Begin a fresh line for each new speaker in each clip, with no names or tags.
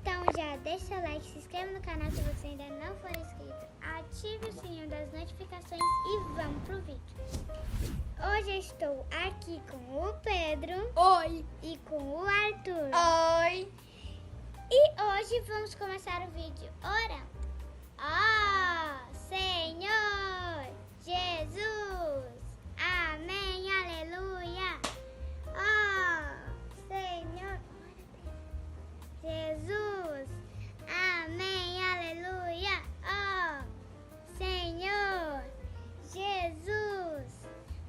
Então já deixa seu like, se inscreva no canal se você ainda não for inscrito, ative o sininho das notificações e vamos pro vídeo. Hoje eu estou aqui com o Pedro.
Oi!
E com o Arthur.
Oi!
E hoje vamos começar o vídeo orando. Senhor Jesus, amém, aleluia. Senhor Jesus, amém, aleluia. Senhor Jesus,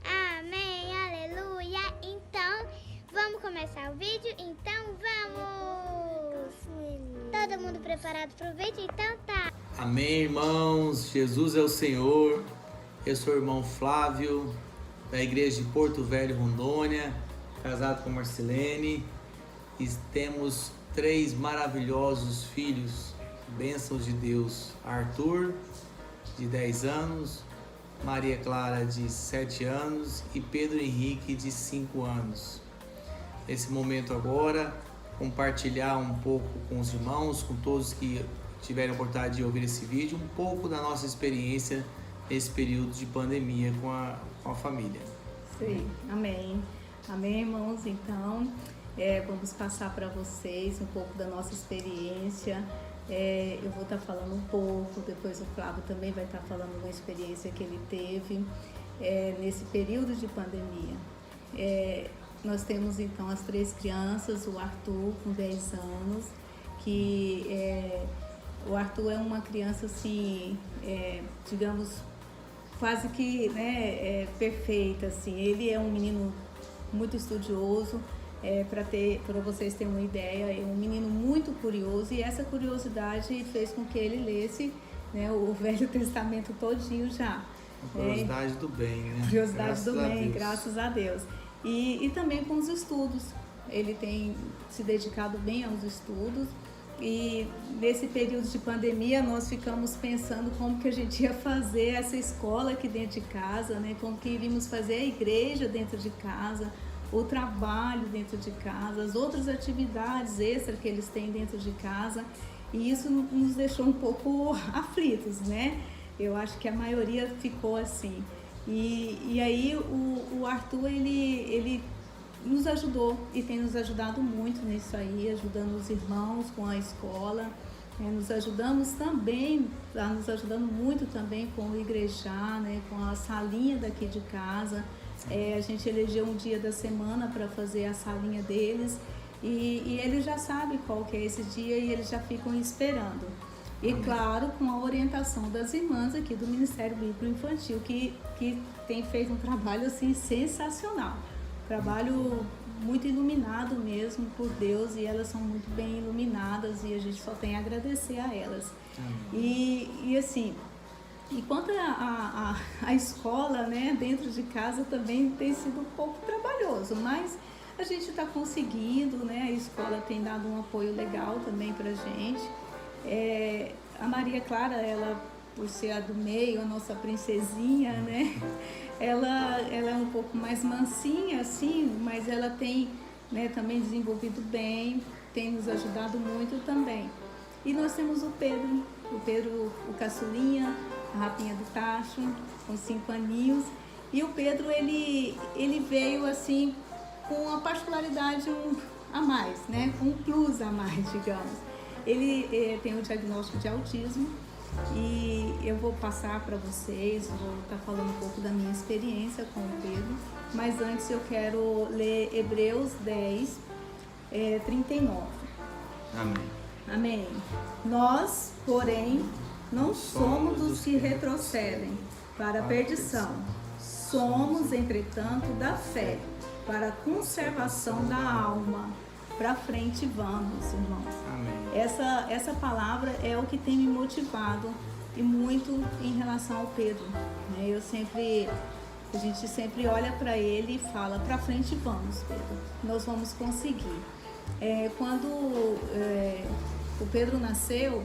amém, aleluia. Então, vamos começar o vídeo? Então, vamos! Todo mundo preparado para o vídeo? Então tá!
Amém, irmãos. Jesus é o Senhor. Eu sou o irmão Flávio, da igreja de Porto Velho, Rondônia, casado com Marcelene. E temos 3 maravilhosos filhos, bênçãos de Deus. Arthur, de 10 anos, Maria Clara, de 7 anos e Pedro Henrique, de 5 anos. Nesse momento agora, compartilhar um pouco com os irmãos, com todos que tiverem a oportunidade de ouvir esse vídeo, um pouco da nossa experiência nesse período de pandemia com a família.
Sim, amém. Amém, irmãos. Então, vamos passar para vocês um pouco da nossa experiência. Eu vou estar falando um pouco, depois o Flávio também vai estar falando uma experiência que ele teve nesse período de pandemia. Nós temos então as 3 crianças, o Arthur com 10 anos, que o Arthur é uma criança assim, digamos, quase que perfeita, assim. Ele é um menino muito estudioso, para vocês terem uma ideia, é um menino muito curioso, e essa curiosidade fez com que ele lesse o Velho Testamento todinho já.
Curiosidade do bem, né?
Curiosidade do bem, graças a Deus. E também com os estudos, ele tem se dedicado bem aos estudos. E nesse período de pandemia nós ficamos pensando como que a gente ia fazer essa escola aqui dentro de casa, como que iríamos fazer a igreja dentro de casa, o trabalho dentro de casa, as outras atividades extras que eles têm dentro de casa. E isso nos deixou um pouco aflitos, né? Eu acho que a maioria ficou assim. E aí o Arthur, ele nos ajudou e tem nos ajudado muito nisso aí, ajudando os irmãos com a escola, nos ajudando muito também com o igrejar, com a salinha daqui de casa. A gente elegeu um dia da semana para fazer a salinha deles e eles já sabem qual que é esse dia e eles já ficam esperando. E claro, com a orientação das irmãs aqui do Ministério Bíblico Infantil, que tem feito um trabalho assim sensacional. Trabalho muito iluminado mesmo por Deus, e elas são muito bem iluminadas e a gente só tem a agradecer a elas. E assim, e quanto a escola, dentro de casa também tem sido um pouco trabalhoso, mas a gente está conseguindo, a escola tem dado um apoio legal também pra gente. A Maria Clara, ela, por ser a do meio, a nossa princesinha, ela é um pouco mais mansinha, assim, mas ela tem também desenvolvido bem, tem nos ajudado muito também. E nós temos o Pedro, o caçulinha, a rapinha do tacho, com 5 aninhos. E o Pedro, ele veio assim com a particularidade a mais, com um plus a mais, digamos. Ele tem o diagnóstico de autismo e eu vou passar para vocês, vou estar falando um pouco da minha experiência com o Pedro, mas antes eu quero ler Hebreus 10, 39.
Amém.
Amém. Nós, porém, não somos os que retrocedem para a perdição. Somos, entretanto, da fé, para a conservação da alma. Para frente vamos, irmãos.
Amém.
Essa palavra é o que tem me motivado, e muito em relação ao Pedro. A gente sempre olha para ele e fala: para frente vamos, Pedro, nós vamos conseguir. Quando o Pedro nasceu,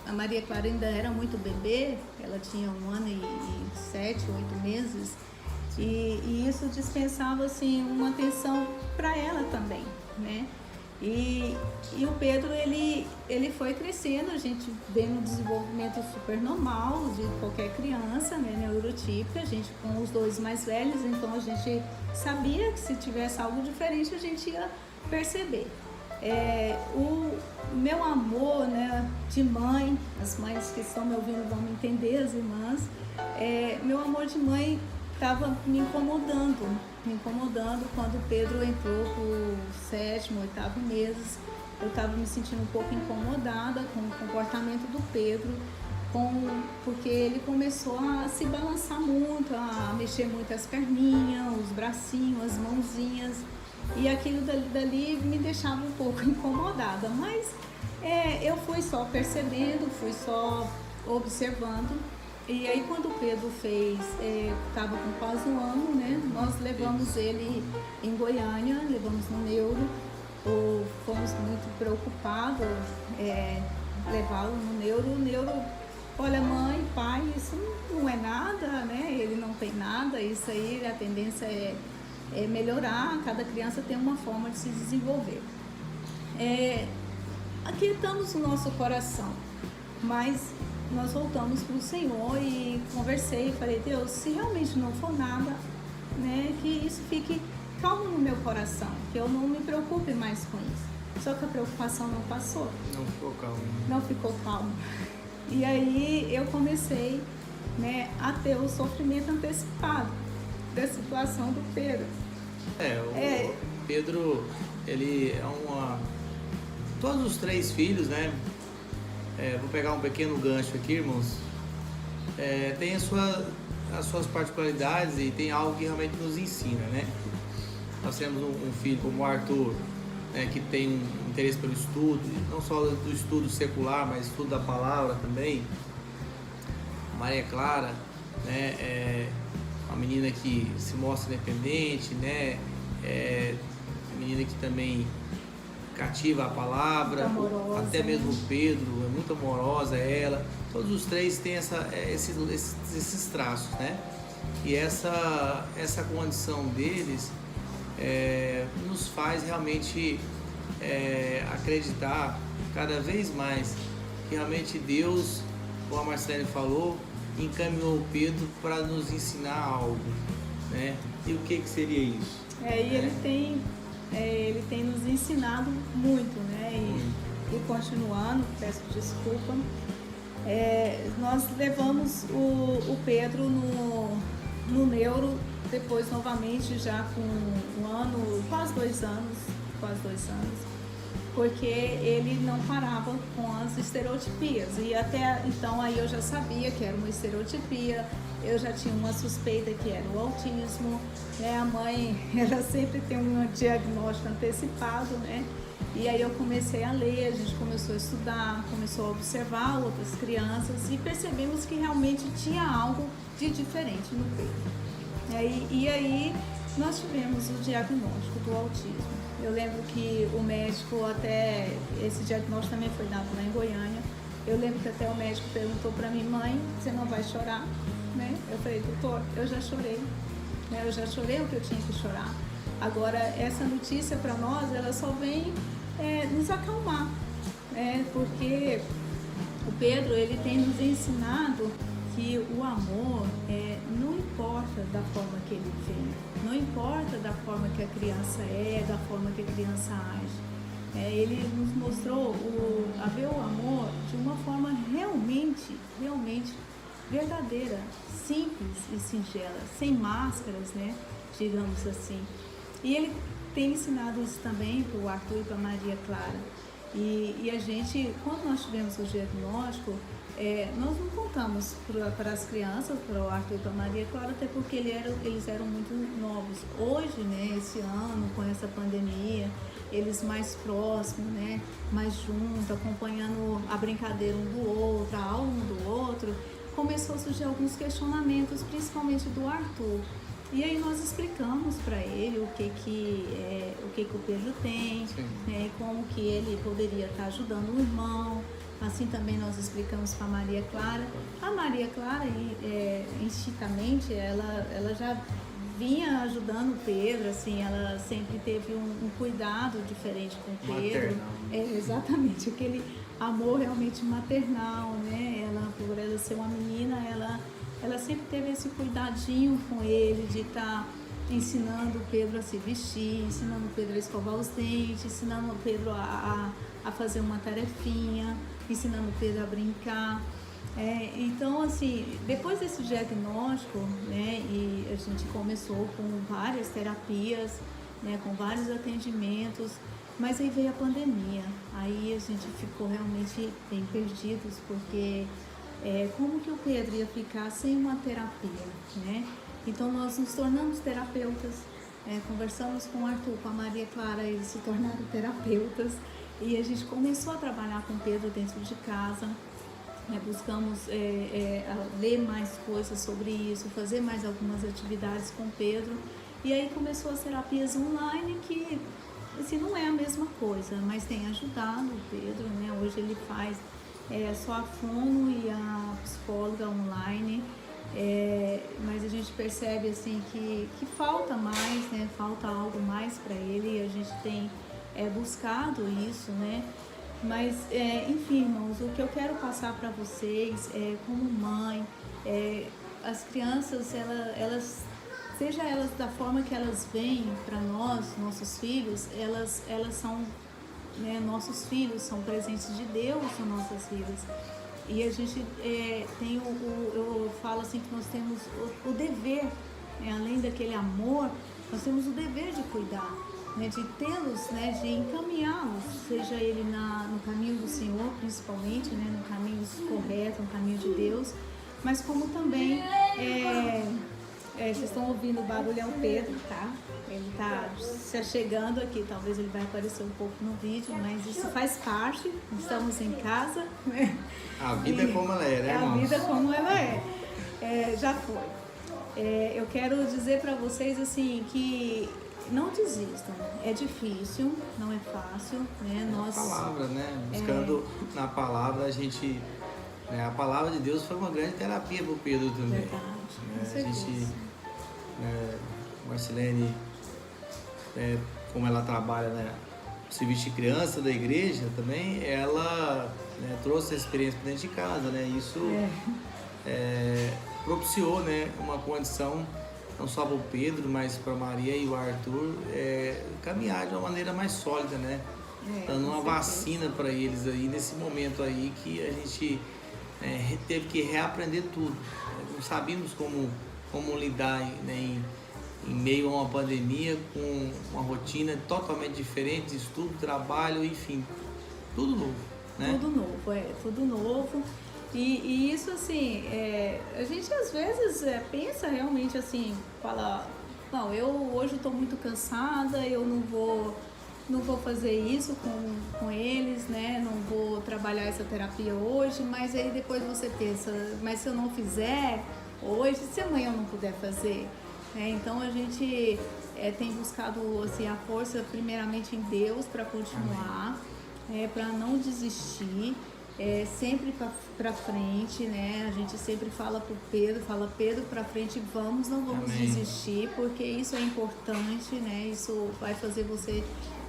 a Maria Clara ainda era muito bebê, ela tinha 1 ano e 7, 8 meses. E isso dispensava assim uma atenção para ela também, né? E o Pedro, ele foi crescendo, a gente vê um desenvolvimento super normal de qualquer criança, né, neurotípica, a gente com os dois mais velhos, então a gente sabia que se tivesse algo diferente a gente ia perceber. O meu amor, né, de mãe, as mães que estão me ouvindo vão me entender, as irmãs, meu amor de mãe estava me incomodando quando o Pedro entrou para o 7º, 8º meses. Eu estava me sentindo um pouco incomodada com o comportamento do Pedro, porque ele começou a se balançar muito, a mexer muito as perninhas, os bracinhos, as mãozinhas, e aquilo dali me deixava um pouco incomodada, mas eu fui só percebendo, fui só observando. E aí quando o Pedro estava com quase 1 ano, né, nós levamos ele em Goiânia, levamos no neuro, fomos muito preocupados levá-lo no neuro. O neuro, olha, mãe, pai, isso não é nada, né, ele não tem nada, isso aí a tendência é melhorar, cada criança tem uma forma de se desenvolver. Aquietamos o nosso coração, mas nós voltamos para o Senhor e conversei e falei, Deus, se realmente não for nada, né, que isso fique calmo no meu coração, que eu não me preocupe mais com isso. Só que a preocupação não passou.
Não ficou calmo.
Não ficou calmo. E aí eu comecei, né, a ter o sofrimento antecipado da situação do Pedro.
O Pedro, ele todos os 3 filhos, né? Vou pegar um pequeno gancho aqui, irmãos. Tem as suas particularidades e tem algo que realmente nos ensina, né? Nós temos um filho como o Arthur, né, que tem um interesse pelo estudo, não só do estudo secular, mas estudo da palavra também. Maria Clara, né, uma menina que se mostra independente, né? Uma menina que também cativa a palavra, até mesmo o Pedro, é muito amorosa ela. Todos os 3 têm esses traços, né? E essa condição deles nos faz realmente acreditar cada vez mais que realmente Deus, como a Marcele falou, encaminhou o Pedro para nos ensinar algo, né? E o que seria isso?
Ele tem nos ensinado muito, né? E continuando, peço desculpa, nós levamos o Pedro no neuro, depois novamente já com 1 ano, quase 2 anos, porque ele não parava com as estereotipias. E até então aí eu já sabia que era uma estereotipia, eu já tinha uma suspeita que era o autismo, né? A mãe, ela sempre tem um diagnóstico antecipado, né? E aí eu comecei a ler, a gente começou a estudar, começou a observar outras crianças e percebemos que realmente tinha algo de diferente no Pedro. E aí nós tivemos o diagnóstico do autismo. Eu lembro que o médico, até esse diagnóstico também foi dado lá em Goiânia, eu lembro que até o médico perguntou para mim, mãe, você não vai chorar? Né? Eu falei, doutor, eu já chorei, né? Eu já chorei o que eu tinha que chorar. Agora, essa notícia para nós, ela só vem nos acalmar, né? Porque o Pedro, ele tem nos ensinado que o amor não importa da forma que ele vem, não importa da forma que a criança da forma que a criança age. Ele nos mostrou a ver o amor de uma forma realmente verdadeira, simples e singela, sem máscaras, né, digamos assim. E ele tem ensinado isso também para o Arthur e para a Maria Clara. E a gente, quando nós tivemos o diagnóstico, nós não contamos para as crianças, para o Arthur e para a Maria Clara, até porque eles eram muito novos. Hoje, né, esse ano, com essa pandemia, eles mais próximos, né, mais juntos, acompanhando a brincadeira um do outro, a aula um do outro, começou a surgir alguns questionamentos, principalmente do Arthur. E aí nós explicamos para ele o que o Pedro tem, né, como que ele poderia estar ajudando o irmão. Assim também nós explicamos para a Maria Clara. A Maria Clara, instintamente, ela já vinha ajudando o Pedro, assim, ela sempre teve um cuidado diferente com o Pedro.
Maternal.
Exatamente, aquele amor realmente maternal, né? Por ela ser uma menina, ela sempre teve esse cuidadinho com ele, de estar ensinando o Pedro a se vestir, ensinando o Pedro a escovar os dentes, ensinando o Pedro a fazer uma tarefinha, ensinando o Pedro a brincar. Então, assim, depois desse diagnóstico, né, e a gente começou com várias terapias, né, com vários atendimentos, mas aí veio a pandemia. Aí a gente ficou realmente bem perdidos, porque como que o Pedro ia ficar sem uma terapia, né? Então nós nos tornamos terapeutas, conversamos com o Arthur, com a Maria Clara, eles se tornaram terapeutas e a gente começou a trabalhar com o Pedro dentro de casa. Buscamos ler mais coisas sobre isso, fazer mais algumas atividades com o Pedro. E aí começou as terapias online, que assim, não é a mesma coisa, mas tem ajudado o Pedro, né? Hoje ele faz só a fono e a psicóloga online, mas a gente percebe assim, que falta mais, né? Falta algo mais para ele, e a gente tem buscado isso, né? Mas, enfim, irmãos, o que eu quero passar para vocês, como mãe, as crianças, elas, seja elas da forma que elas vêm para nós, nossos filhos, elas são, né, nossos filhos, são presentes de Deus, são nossas filhas. E a gente tem eu falo assim que nós temos o dever, além daquele amor, nós temos o dever de cuidar, né, de tê-los, né, de encaminhá-los, seja ele no caminho do Senhor, principalmente, né, no caminho correto, no caminho de Deus, mas como também, vocês estão ouvindo o barulho, é o Pedro, tá? Ele tá se chegando aqui, talvez ele vai aparecer um pouco no vídeo, mas isso faz parte, estamos em casa, né?
A vida é como ela é, né, irmãos?
A vida como ela já foi. Eu quero dizer para vocês, assim, que não desistam, é difícil, não é fácil, né?
A palavra, né? Buscando na palavra, a gente... a palavra de Deus foi uma grande terapia para o Pedro também.
Verdade, com
A gente...
certeza.
Marcelene, como ela trabalha, né, serviço de criança da igreja também, ela, né, trouxe a experiência para dentro de casa, né? Isso propiciou, né, uma condição não só para o Pedro, mas para a Maria e o Arthur caminhar de uma maneira mais sólida, né? Dando uma vacina para eles aí nesse momento aí que a gente teve que reaprender tudo. Não sabíamos como lidar, né, em meio a uma pandemia, com uma rotina totalmente diferente, estudo, trabalho, enfim, tudo novo, né?
Tudo novo. E isso, assim, a gente às vezes pensa realmente assim, fala, não, eu hoje estou muito cansada, eu não vou fazer isso com eles, né? Não vou trabalhar essa terapia hoje, mas aí depois você pensa, mas se eu não fizer hoje, se amanhã eu não puder fazer? Então a gente tem buscado, assim, a força primeiramente em Deus para continuar, para não desistir, sempre para frente, né? A gente sempre fala pro Pedro, Pedro, para frente, não vamos desistir, porque isso é importante, né? Isso vai fazer você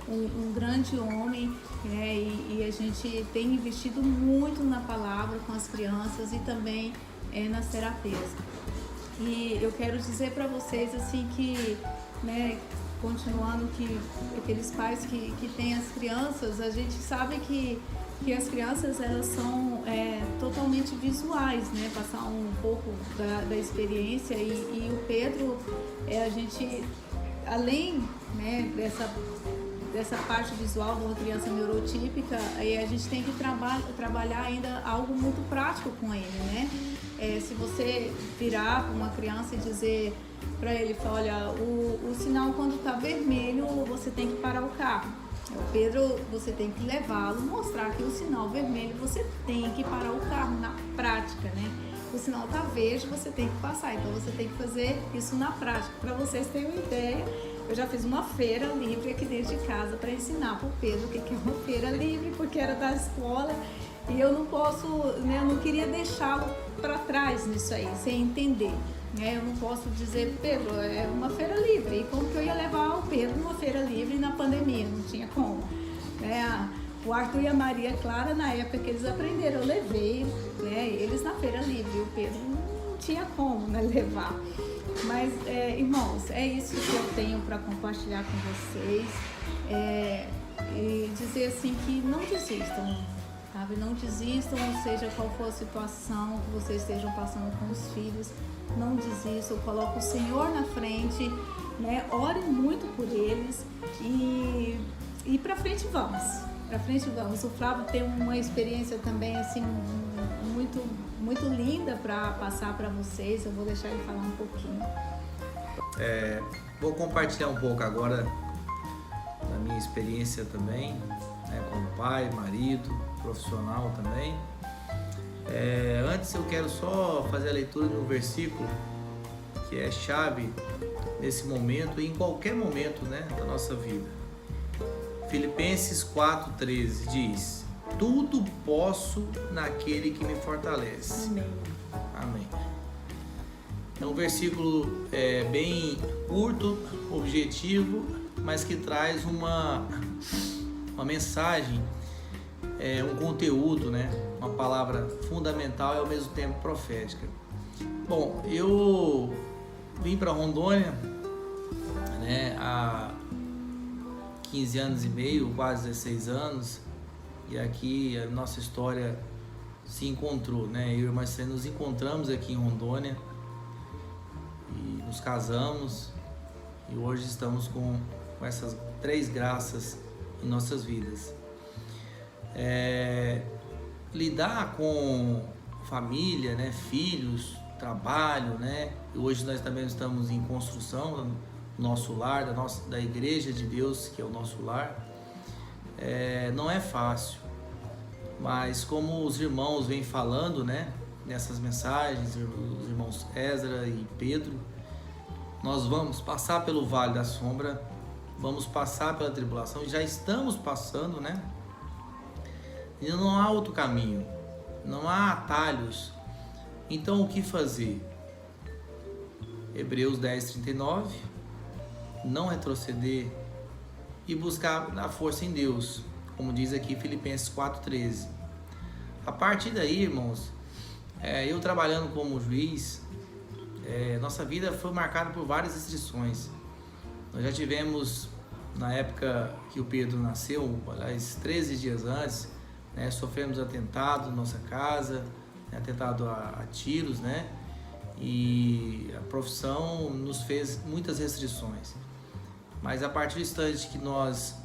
um grande homem, né? E a gente tem investido muito na palavra com as crianças e também nas terapias. E eu quero dizer para vocês, assim, que, né, continuando, que aqueles pais que têm as crianças, a gente sabe que as crianças, elas são totalmente visuais, né? Passar um pouco da experiência, e o Pedro, a gente, além, né, dessa parte visual de uma criança neurotípica, a gente tem que trabalhar ainda algo muito prático com ele, né? Se você virar para uma criança e dizer para ele, olha, o sinal quando está vermelho, você tem que parar o carro. O Pedro, você tem que levá-lo, mostrar que o sinal vermelho, você tem que parar o carro na prática, né? O sinal está verde, você tem que passar, então você tem que fazer isso na prática. Para vocês terem uma ideia, eu já fiz uma feira livre aqui dentro de casa para ensinar para o Pedro o que é uma feira livre, porque era da escola e eu não posso, né, eu não queria deixá-lo para trás nisso aí, sem entender. né? Eu não posso dizer, Pedro, é uma feira livre. E como que eu ia levar o Pedro numa feira livre na pandemia? Não tinha como. Né? O Arthur e a Maria Clara, na época que eles aprenderam, eu levei, né, eles na feira livre. O Pedro não tinha como, né, levar. Mas, irmãos, é isso que eu tenho para compartilhar com vocês. E dizer assim que não desistam, sabe? Não desistam, seja qual for a situação que vocês estejam passando com os filhos. Não desistam, coloque o Senhor na frente, né? Orem muito por eles e para frente vamos. Para frente vamos. O Flávio tem uma experiência também assim muito linda para passar para vocês. Eu vou deixar ele falar um pouquinho.
Vou compartilhar um pouco agora da minha experiência também, né, como pai, marido, profissional também. Antes eu quero só fazer a leitura de um versículo que é chave nesse momento e em qualquer momento, né, da nossa vida. Filipenses 4,13 diz: tudo posso naquele que me fortalece.
Amém.
Amém. É um versículo bem curto, objetivo, mas que traz uma mensagem, um conteúdo, né? Uma palavra fundamental e ao mesmo tempo profética. Bom, eu vim para Rondônia, né, há 15 anos e meio, quase 16 anos, e aqui a nossa história se encontrou, né? Eu e o Marcelo nos encontramos aqui em Rondônia e nos casamos, e hoje estamos com essas 3 graças em nossas vidas. Lidar com família, né, filhos, trabalho, né? E hoje nós também estamos em construção do nosso lar, da Igreja de Deus, que é o nosso lar. Não é fácil, mas como os irmãos vêm falando, né, nessas mensagens, os irmãos Ezra e Pedro, nós vamos passar pelo vale da sombra, vamos passar pela tribulação, e já estamos passando, né? E não há outro caminho, não há atalhos. Então o que fazer? Hebreus 10:39, não retroceder e buscar a força em Deus, como diz aqui Filipenses 4:13. A partir daí, irmãos, eu trabalhando como juiz, nossa vida foi marcada por várias restrições. Nós já tivemos, na época que o Pedro nasceu, aliás, 13 dias antes, né, sofremos atentado na nossa casa, atentado a tiros, né? E a profissão nos fez muitas restrições. Mas a partir do instante que nós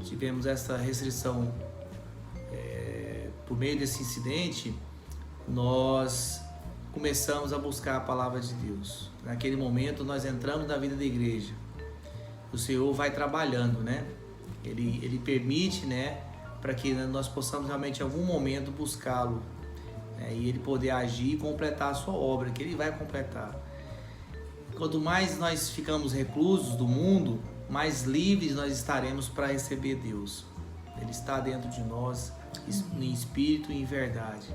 tivemos essa restrição por meio desse incidente, nós começamos a buscar a palavra de Deus. Naquele momento nós entramos na vida da igreja. O Senhor vai trabalhando, né? Ele permite, né, para que nós possamos realmente em algum momento buscá-lo, né, e Ele poder agir e completar a sua obra, que Ele vai completar. Quanto mais nós ficamos reclusos do mundo, mais livres nós estaremos para receber Deus. Ele está dentro de nós, em espírito e em verdade.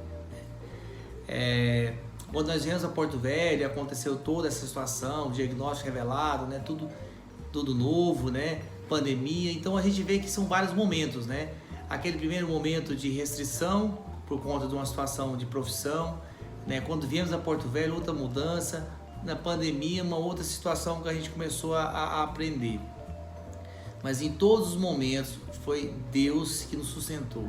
Quando nós viemos a Porto Velho, aconteceu toda essa situação, o diagnóstico revelado, né, tudo novo, né, pandemia. Então a gente vê que são vários momentos, né? Aquele primeiro momento de restrição por conta de uma situação de profissão, né? Quando viemos a Porto Velho, outra mudança, na pandemia, uma outra situação que a gente começou a aprender. Mas em todos os momentos foi Deus que nos sustentou.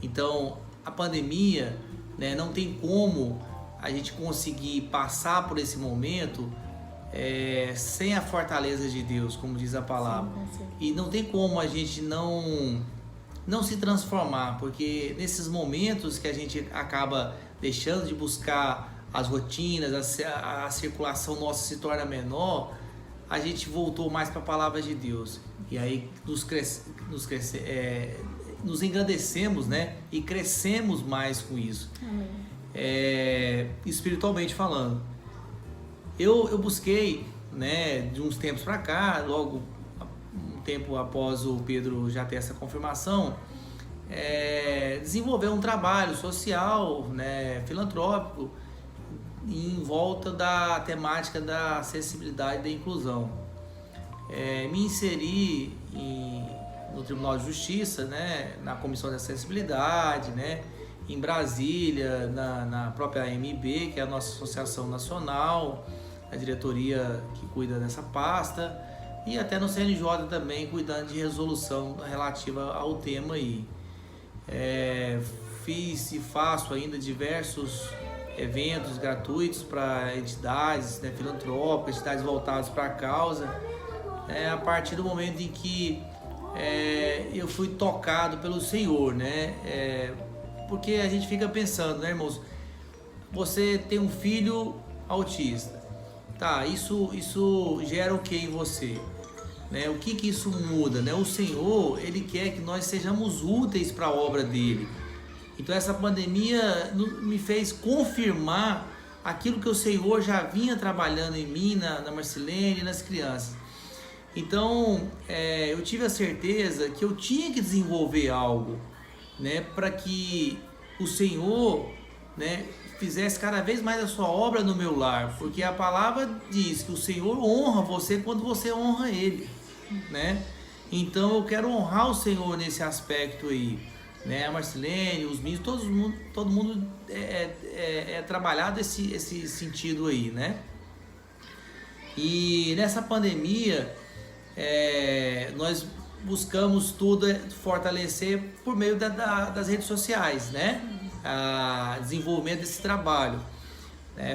Então a pandemia, né, não tem como a gente conseguir passar por esse momento sem a fortaleza de Deus, como diz a palavra. E não tem como a gente não se transformar, porque nesses momentos que a gente acaba deixando de buscar as rotinas, a circulação nossa se torna menor, a gente voltou mais para a palavra de Deus. E aí nos engrandecemos, né? E crescemos mais com isso. Espiritualmente falando. Eu busquei, né, de uns tempos para cá, logo um tempo após o Pedro já ter essa confirmação, desenvolver um trabalho social, né, filantrópico, em volta da temática da acessibilidade e da inclusão. Me inseri no Tribunal de Justiça, né, na Comissão de Acessibilidade, né, em Brasília, na própria AMB, que é a nossa associação nacional, a diretoria que cuida dessa pasta, e até no CNJ também, cuidando de resolução relativa ao tema aí. Fiz e faço ainda diversos eventos gratuitos para entidades, né, filantrópicas, entidades voltadas para a causa, a partir do momento em que eu fui tocado pelo Senhor, né? Porque a gente fica pensando, né, irmãos? Você tem um filho autista, tá? Isso gera o que em você? Né? O que isso muda? Né? O Senhor, Ele quer que nós sejamos úteis para a obra dele. Então essa pandemia me fez confirmar aquilo que o Senhor já vinha trabalhando em mim, na Marcilene e nas crianças. Então eu tive a certeza que eu tinha que desenvolver algo, né, para que o Senhor, né, fizesse cada vez mais a sua obra no meu lar, porque a palavra diz que o Senhor honra você quando você honra Ele, né? Então eu quero honrar o Senhor nesse aspecto aí, né? A Marcilene, os meninos, todo mundo trabalhado esse sentido aí, né? E nessa pandemia nós buscamos tudo fortalecer por meio das redes sociais, né? Desenvolvimento desse trabalho.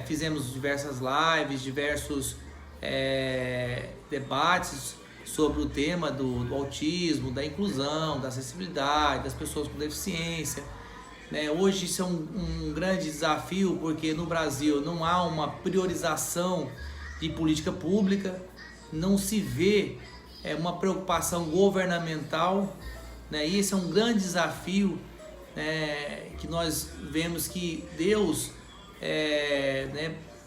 Fizemos diversas lives, diversos debates sobre o tema do autismo, da inclusão, da acessibilidade, das pessoas com deficiência. Hoje isso é um grande desafio, porque no Brasil não há uma priorização de política pública, não se vê uma preocupação governamental, né? E esse é um grande desafio, que nós vemos que Deus,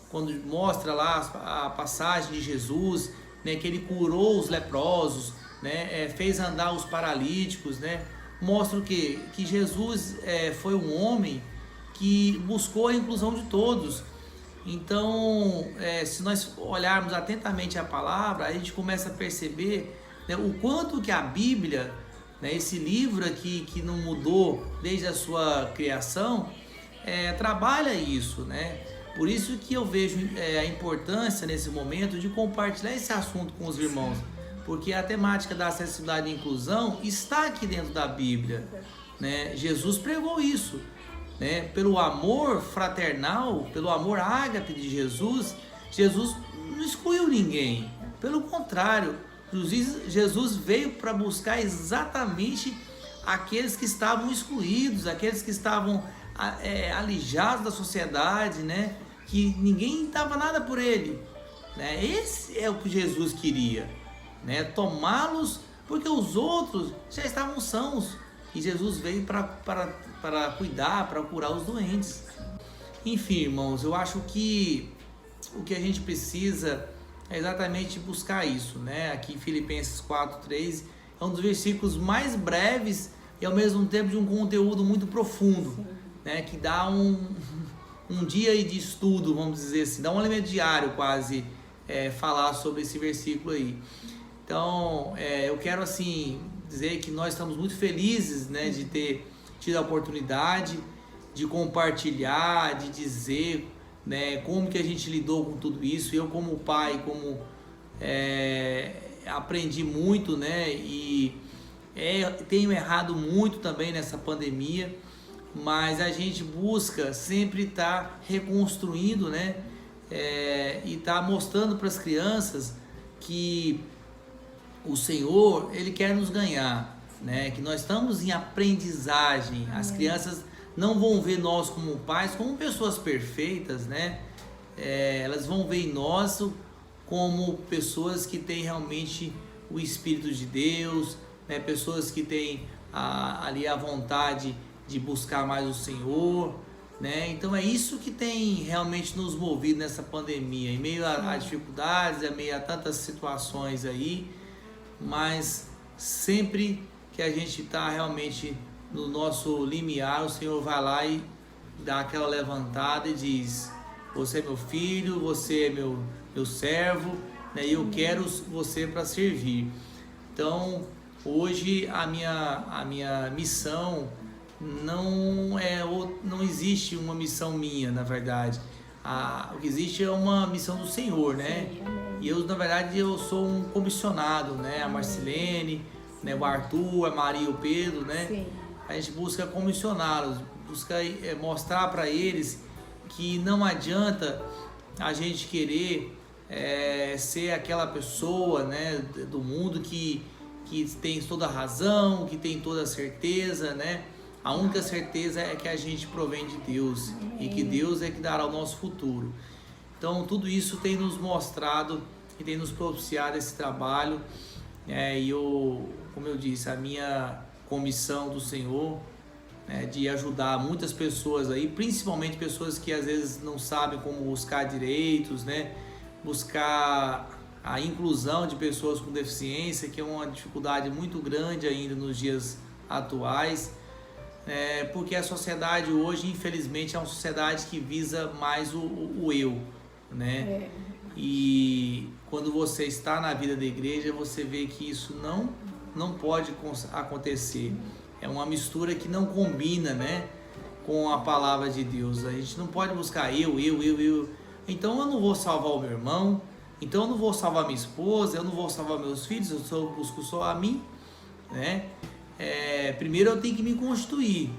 quando mostra lá a passagem de Jesus, né, que Ele curou os leprosos, né, fez andar os paralíticos, né, mostra o quê? Que Jesus foi um homem que buscou a inclusão de todos. Então, se nós olharmos atentamente a palavra, a gente começa a perceber, né, o quanto que a Bíblia, né, esse livro aqui que não mudou desde a sua criação, trabalha isso, né? Por isso que eu vejo a importância nesse momento de compartilhar esse assunto com os irmãos, porque a temática da acessibilidade e inclusão está aqui dentro da Bíblia, né? Jesus pregou isso. Né? Pelo amor fraternal, pelo amor ágape de Jesus, Jesus não excluiu ninguém. Pelo contrário, Jesus veio para buscar exatamente aqueles que estavam excluídos, aqueles que estavam alijados da sociedade, né? Que ninguém dava nada por ele. Né? Esse é o que Jesus queria, né? Tomá-los, porque os outros já estavam sãos. E Jesus veio para cuidar, para curar os doentes. Enfim, irmãos, eu acho que o que a gente precisa é exatamente buscar isso, né? Aqui em Filipenses 4:3 é um dos versículos mais breves e ao mesmo tempo de um conteúdo muito profundo, né? Que dá um dia de estudo, vamos dizer assim, dá um alimento diário quase, falar sobre esse versículo aí. Então, eu quero assim dizer que nós estamos muito felizes, né, de ter tido a oportunidade de compartilhar, de dizer, né, como que a gente lidou com tudo isso. Eu como pai, aprendi muito, né, e tenho errado muito também nessa pandemia, mas a gente busca sempre estar reconstruindo, né, e estar mostrando para as crianças que o Senhor, Ele quer nos ganhar, né? Que nós estamos em aprendizagem. As crianças não vão ver nós como pais, como pessoas perfeitas, né? Elas vão ver em nós como pessoas que têm realmente o Espírito de Deus, né? Pessoas que têm ali a vontade de buscar mais o Senhor, né? Então é isso que tem realmente nos movido nessa pandemia, em meio a dificuldades, em meio a tantas situações aí, mas sempre que a gente está realmente no nosso limiar, o Senhor vai lá e dá aquela levantada e diz: Você é meu filho, você é meu servo, né? E eu quero você para servir. Então, hoje a minha missão não existe uma missão minha, na verdade. O que existe é uma missão do Senhor, né?
Sim, amém.
E eu, na verdade, eu sou um comissionado, né? A Marcilene, né? O Arthur, a Maria e o Pedro, né?
Sim.
A gente busca comissioná-los, busca mostrar para eles que não adianta a gente querer ser aquela pessoa, né, do mundo que tem toda a razão, que tem toda a certeza, né? A única certeza é que a gente provém de Deus e que Deus é que dará o nosso futuro. Então, tudo isso tem nos mostrado e tem nos propiciado esse trabalho. E como eu disse, a minha comissão do Senhor, né, de ajudar muitas pessoas aí, principalmente pessoas que às vezes não sabem como buscar direitos, né? Buscar a inclusão de pessoas com deficiência, que é uma dificuldade muito grande ainda nos dias atuais. Porque a sociedade hoje, infelizmente, é uma sociedade que visa mais o eu, né? E quando você está na vida da igreja, você vê que isso não pode acontecer. É uma mistura que não combina, né, com a palavra de Deus. A gente não pode buscar eu. Então eu não vou salvar o meu irmão, então eu não vou salvar minha esposa, eu não vou salvar meus filhos, eu busco só a mim, né? Primeiro eu tenho que me constituir.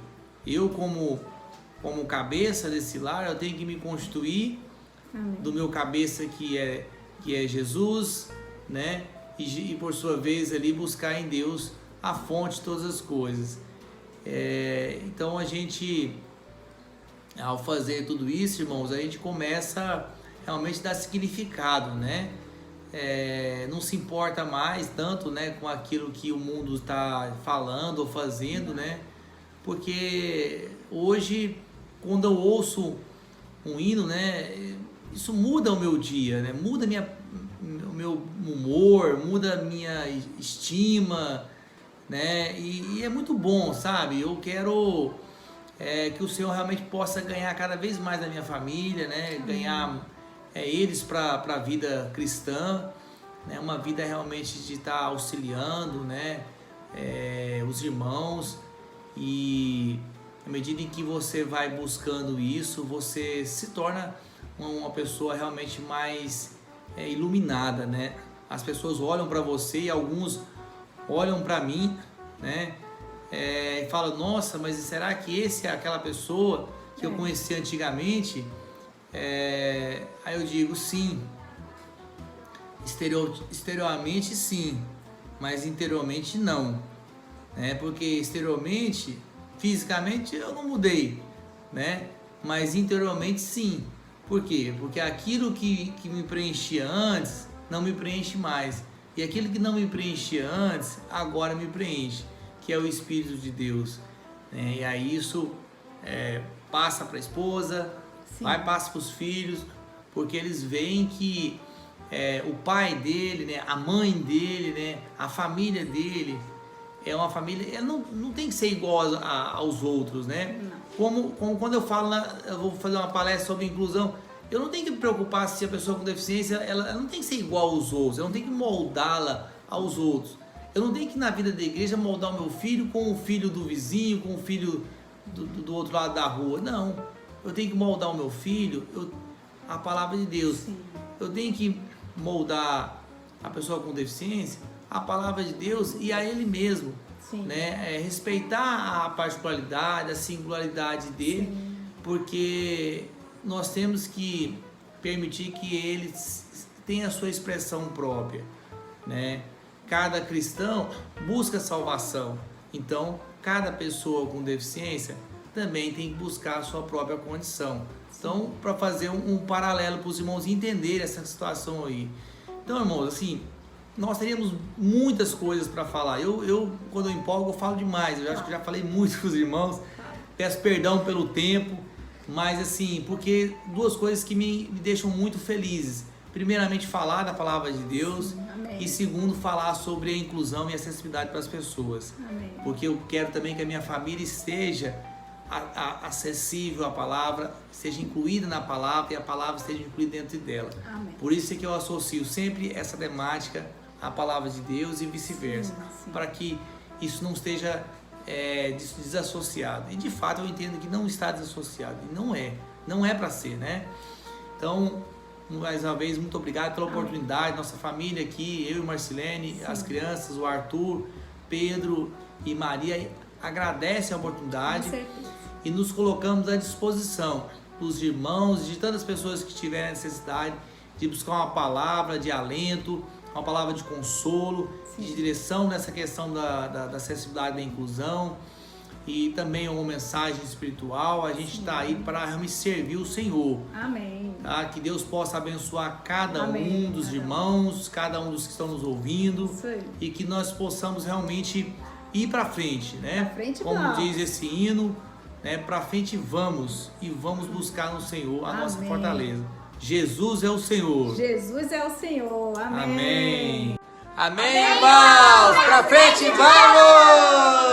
Eu como cabeça desse lar, eu tenho que me constituir. Amém. Do meu cabeça que é Jesus, né? E por sua vez ali buscar em Deus a fonte de todas as coisas. Então a gente, ao fazer tudo isso, irmãos, a gente começa realmente a dar significado, né? Não se importa mais tanto, né, com aquilo que o mundo está falando ou fazendo, né? Porque hoje, quando eu ouço um hino, né, isso muda o meu dia, né? Muda o meu humor, muda a minha estima, né? E é muito bom, sabe? Eu quero que o Senhor realmente possa ganhar cada vez mais da minha família, né? Ganhar eles para a vida cristã, né? Uma vida realmente de estar auxiliando, né? Os irmãos. E à medida em que você vai buscando isso, você se torna uma pessoa realmente mais iluminada, né? As pessoas olham para você e alguns olham para mim, né? E falam: nossa, mas será que esse é aquela pessoa que eu conheci antigamente? Aí eu digo: sim, exteriormente sim, mas interiormente não, né? Porque exteriormente, fisicamente eu não mudei, né? Mas interiormente sim. Por quê? Porque aquilo que me preenchia antes não me preenche mais. E aquilo que não me preenchia antes, agora me preenche, que é o Espírito de Deus. E aí isso passa para a esposa, passa para os filhos, porque eles veem que o pai dele, né, a mãe dele, né, a família dele é uma família, não tem que ser igual aos outros, né? Como quando eu falo, eu vou fazer uma palestra sobre inclusão, eu não tenho que me preocupar se a pessoa com deficiência, ela não tem que ser igual aos outros, eu não tenho que moldá-la aos outros. Eu não tenho que, na vida da igreja, moldar o meu filho com o filho do vizinho, com o filho do outro lado da rua. Não, eu tenho que moldar o meu filho, a palavra de Deus. Sim. Eu tenho que moldar a pessoa com deficiência, a palavra de Deus e a ele mesmo. Sim. Né? Respeitar a particularidade, a singularidade dele. Sim. Porque nós temos que permitir que ele tenha a sua expressão própria, né? Cada cristão busca salvação, então cada pessoa com deficiência também tem que buscar a sua própria condição. Então, para fazer um paralelo para os irmãos entenderem essa situação aí. Então, irmãos, assim, nós teríamos muitas coisas para falar. Eu, quando eu empolgo, eu falo demais. Eu acho que já falei muito com os irmãos. Peço perdão pelo tempo, mas assim, porque duas coisas que me deixam muito felizes. Primeiramente, falar da palavra de Deus. E segundo, falar sobre a inclusão e a acessibilidade para as pessoas. Amém. Porque eu quero também que a minha família esteja acessível à palavra, seja incluída na palavra e a palavra esteja incluída dentro dela.
Amém.
Por isso é que eu associo sempre essa temática à palavra de Deus e vice-versa, para que isso não esteja desassociado. E de fato eu entendo que não está desassociado, e não é para ser, né? Então, mais uma vez, muito obrigado pela oportunidade, nossa família aqui, eu e Marcilene, as crianças, o Arthur, Pedro e Maria, agradecem a oportunidade e nos colocamos à disposição dos irmãos, de tantas pessoas que tiverem necessidade de buscar uma palavra de alento, uma palavra de consolo, de direção nessa questão da acessibilidade da inclusão e também uma mensagem espiritual. A gente está aí para realmente servir o Senhor.
Amém.
Tá? Que Deus possa abençoar cada um dos irmãos, cada um dos que estão nos ouvindo e que nós possamos realmente ir para frente, né? Como diz esse hino, né? Para frente vamos e vamos buscar no Senhor a nossa fortaleza. Jesus é o Senhor.
Jesus é o Senhor. Amém.
Amém. Amém, irmãos. Para frente vamos.